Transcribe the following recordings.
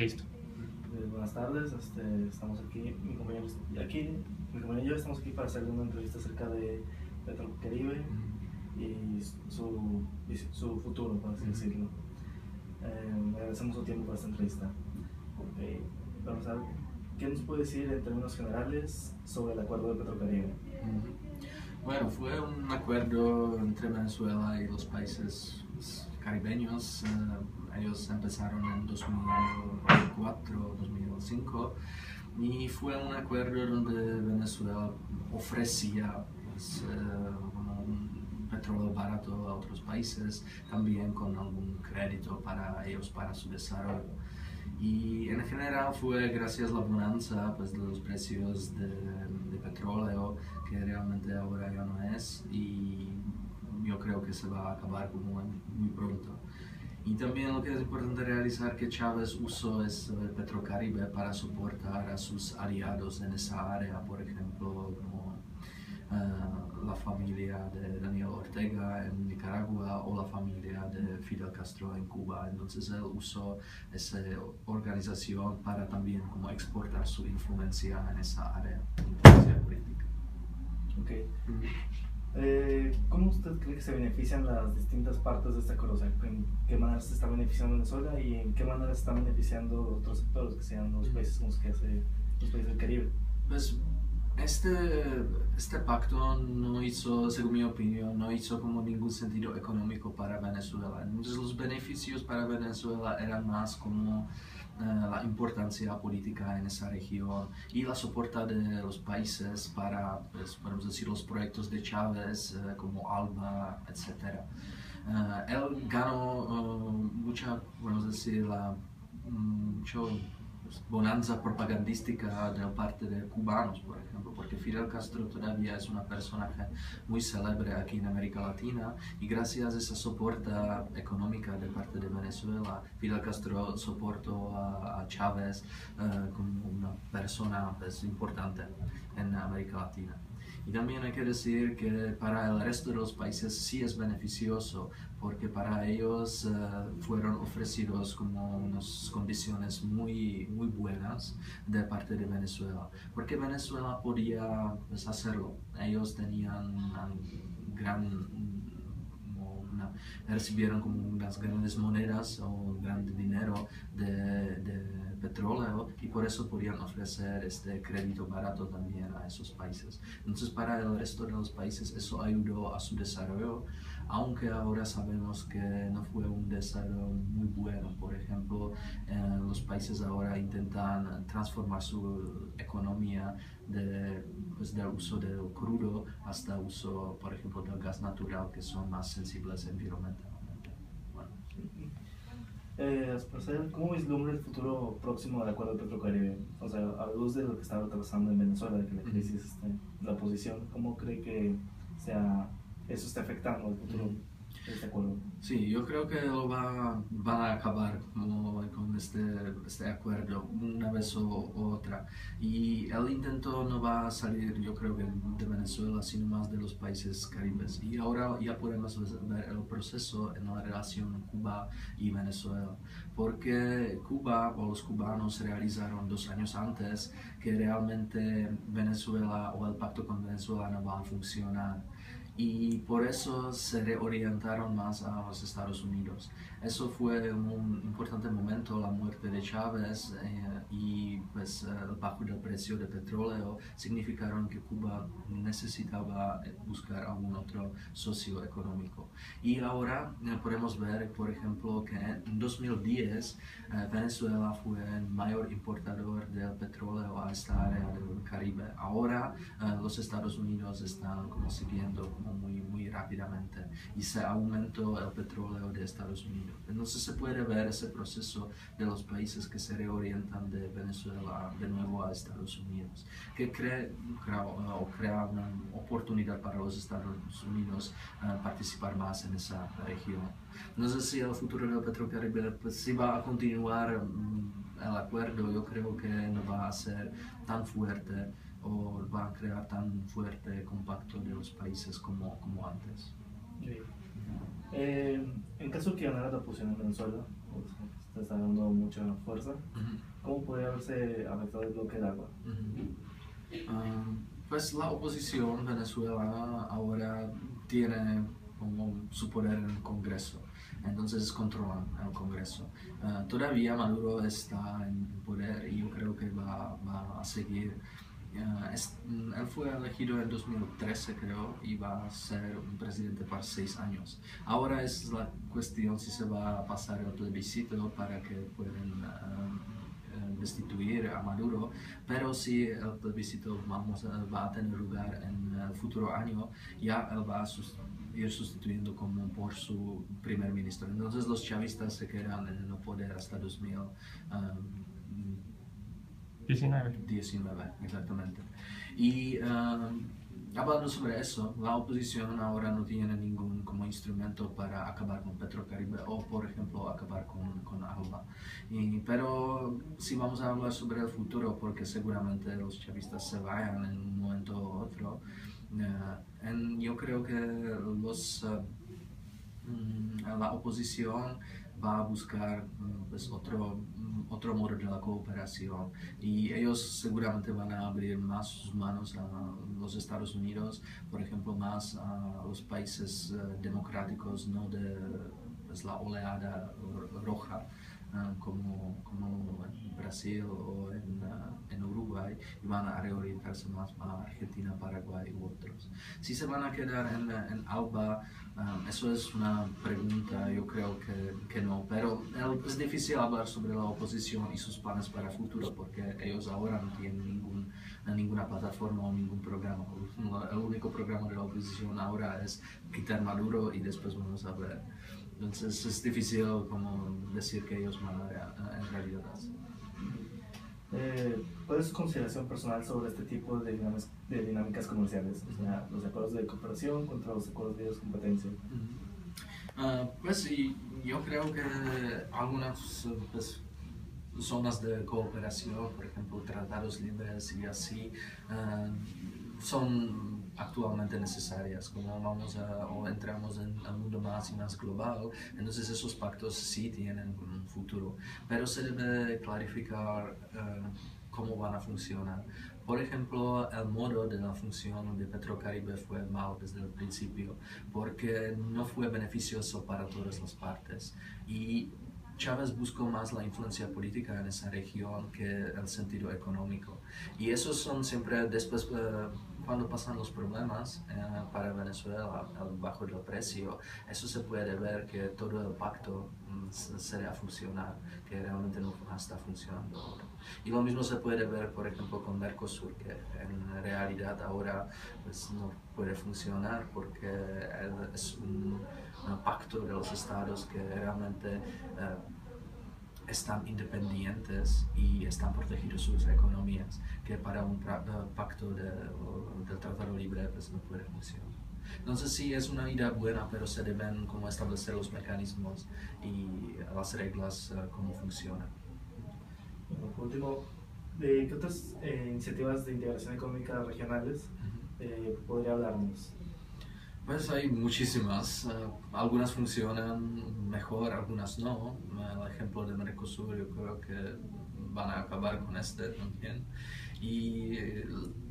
Listo. Buenas tardes, estamos aquí, mi compañero y yo estamos aquí para hacerle una entrevista acerca de Petrocaribe y su futuro, por así decirlo. Agradecemos su tiempo para esta entrevista. Vamos a ver, ¿qué nos puede decir en términos generales sobre el acuerdo de Petrocaribe? Bueno, fue un acuerdo entre Venezuela y los países caribeños. Ellos empezaron en 2004, 2005 y fue un acuerdo donde Venezuela ofrecía un petróleo barato a otros países, también con algún crédito para ellos para su desarrollo. Y en general fue gracias a la bonanza pues, de los precios de petróleo, que realmente ahora ya no es, y yo creo que se va a acabar como muy pronto. Y también lo que es importante realizar que Chávez usó Petrocaribe para soportar a sus aliados en esa área, por ejemplo, como la familia de Daniel Ortega en Nicaragua o la familia de Fidel Castro en Cuba. Entonces él usó esa organización para también como exportar su influencia en esa área, influencia política. Okay. ¿Cómo usted cree que se benefician las distintas partes de este acuerdo? O sea, ¿en qué manera se está beneficiando Venezuela y en qué manera se están beneficiando otros sectores, que sean los países como los países del Caribe? Pues este pacto no hizo, según mi opinión, no hizo como ningún sentido económico para Venezuela. Entonces los beneficios para Venezuela eran más como la importancia política en esa región y la soporta de los países para, pues, podemos decir, los proyectos de Chávez como ALBA, etc. Él ganó mucha, podemos decir, mucho bonanza propagandística de parte de cubanos, por ejemplo, porque Fidel Castro todavía es una personaje muy célebre aquí en América Latina y gracias a esa soporta económica de parte de Venezuela, Fidel Castro soportó a Chávez como una persona pues, importante en América Latina. Y también hay que decir que para el resto de los países sí es beneficioso, porque para ellos fueron ofrecidos como unas condiciones muy buenas de parte de Venezuela, porque Venezuela podía pues, hacerlo. Ellos tenían recibieron como unas grandes monedas o grande dinero de petróleo y por eso podían ofrecer este crédito barato también a esos países. Entonces para el resto de los países eso ayudó a su desarrollo, aunque ahora sabemos que no fue un desarrollo muy bueno. Por ejemplo, los países ahora intentan transformar su economía pues, del uso del crudo hasta uso, por ejemplo, del gas natural, que son más sensibles ambientalmente. Bueno. ¿Cómo vislumbra el futuro próximo del acuerdo de Petrocaribe? O sea, a la luz de lo que está pasando en Venezuela, de que la crisis, la oposición, ¿cómo cree que eso está afectando al futuro de este acuerdo? Sí, yo creo que lo van a acabar con este acuerdo una vez o otra. Y el intento no va a salir, yo creo que de Venezuela, sino más de los países caribes. Y ahora ya podemos ver el proceso en la relación Cuba y Venezuela. Porque Cuba o los cubanos realizaron 2 años antes que realmente Venezuela o el pacto con Venezuela no va a funcionar. Y por eso se reorientaron más a los Estados Unidos. Eso fue un importante momento, la muerte de Chávez y pues, el bajo del precio del petróleo significaron que Cuba necesitaba buscar algún otro socio económico. Y ahora podemos ver, por ejemplo, que en 2010 Venezuela fue el mayor importador del petróleo a esta área del Caribe. Ahora los Estados Unidos están como siguiendo como muy rápidamente y se aumentó el petróleo de Estados Unidos. Entonces se puede ver ese proceso de los países que se reorientan de Venezuela de nuevo a Estados Unidos, que crea una oportunidad para los Estados Unidos participar más en esa región. No sé si el futuro del Petrocaribe pues, si va a continuar el acuerdo, yo creo que no va a ser tan fuerte o va a crear tan fuerte compacto de los países como antes. Sí. En caso de que ganara la oposición en Venezuela, está dando mucha fuerza. Ujú. ¿Cómo podría haberse afectado el bloque de agua? Pues la oposición en Venezuela ahora tiene como su poder en el Congreso, entonces controlan el Congreso. Todavía Maduro está en poder y yo creo que va a seguir. Él fue elegido en 2013 creo y va a ser un presidente por 6 años. Ahora es la cuestión si se va a pasar el plebiscito para que puedan destituir a Maduro, pero si el plebiscito va a tener lugar en el futuro año, ya él va a ir sustituyendo como por su primer ministro. Entonces los chavistas se quedan en el poder hasta 2019, exactamente. Y hablando sobre eso, la oposición ahora no tiene ningún como instrumento para acabar con Petrocaribe o, por ejemplo, acabar con ALBA. Pero si vamos a hablar sobre el futuro, porque seguramente los chavistas se vayan en un momento u otro, yo creo que la oposición va a buscar pues, otro modo de la cooperación y ellos seguramente van a abrir más sus manos a los Estados Unidos, por ejemplo, más a los países democráticos, no de pues, la oleada roja. Como en Brasil o en Uruguay, y van a reorientarse más a Argentina, Paraguay u otros. Si se van a quedar en ALBA, eso es una pregunta, yo creo que no, pero es difícil hablar sobre la oposición y sus planes para el futuro porque ellos ahora no tienen ninguna plataforma o ningún programa. El único programa de la oposición ahora es quitar Maduro y después vamos a ver. Entonces es difícil como decir que ellos van a en realidad hacer. ¿Cuál es su consideración personal sobre este tipo de dinámicas comerciales? O sea, los acuerdos de cooperación contra los acuerdos de competencia. Pues sí, yo creo que algunas pues, zonas de cooperación, por ejemplo, tratados libres y así, son actualmente necesarias, como o entramos en un mundo más y más global, entonces esos pactos sí tienen un futuro, pero se debe clarificar cómo van a funcionar. Por ejemplo, el modo de la función de Petrocaribe fue mal desde el principio, porque no fue beneficioso para todas las partes y Chávez buscó más la influencia política en esa región que el sentido económico. Y esos son siempre después, cuando pasan los problemas para Venezuela, bajo el precio, eso se puede ver que todo el pacto se va a funcionar, que realmente no está funcionando ahora. Y lo mismo se puede ver, por ejemplo, con Mercosur, que en realidad ahora pues, no puede funcionar porque es un pacto de los estados que realmente están independientes y están protegidos sus economías, que para un pacto del Tratado Libre pues no puede funcionar. Entonces sí es una idea buena, pero se deben como establecer los mecanismos y las reglas cómo funcionan. Bueno, por último, ¿de qué otras iniciativas de integración económica regionales podría hablarnos? Pues hay muchísimas, algunas funcionan mejor, algunas no. El ejemplo de Mercosur yo creo que van a acabar con este también. Y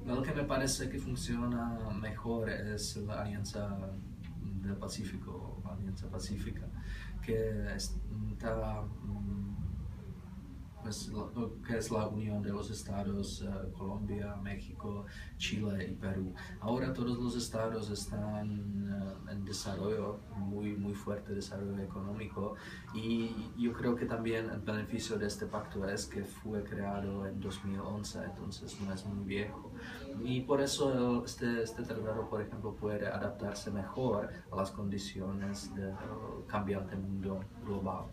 lo que me parece que funciona mejor es la Alianza del Pacífico, la Alianza Pacífica, que está pues, lo que es la unión de los estados Colombia, México, Chile y Perú. Ahora todos los estados están en desarrollo, muy fuerte desarrollo económico y yo creo que también el beneficio de este pacto es que fue creado en 2011, entonces no es muy viejo. Y por eso este tratado, por ejemplo, puede adaptarse mejor a las condiciones del cambiante mundo global.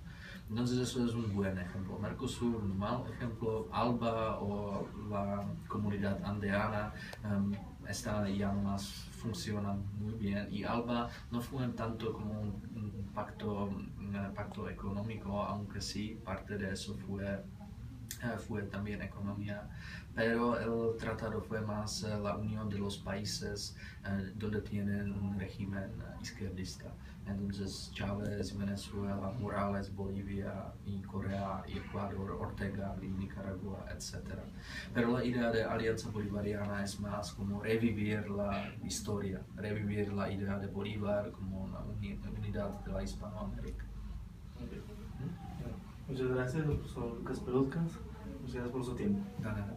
Entonces eso es un buen ejemplo. Mercosur, un mal ejemplo. ALBA o la comunidad andeana ya más funcionan muy bien. Y ALBA no fue tanto como un pacto económico, aunque sí parte de eso fue fue también economía, pero el tratado fue más la unión de los países donde tienen un régimen izquierdista. Entonces Chávez, Venezuela, Morales, Bolivia y Corea y Ecuador, Ortega y Nicaragua, etc. Pero la idea de Alianza Bolivariana es más como revivir la historia, revivir la idea de Bolívar como una unidad de la Hispanoamérica. Ok. Bueno, muchas gracias, profesor Lucas Peruzcas. Muchas gracias por su tiempo. Nada.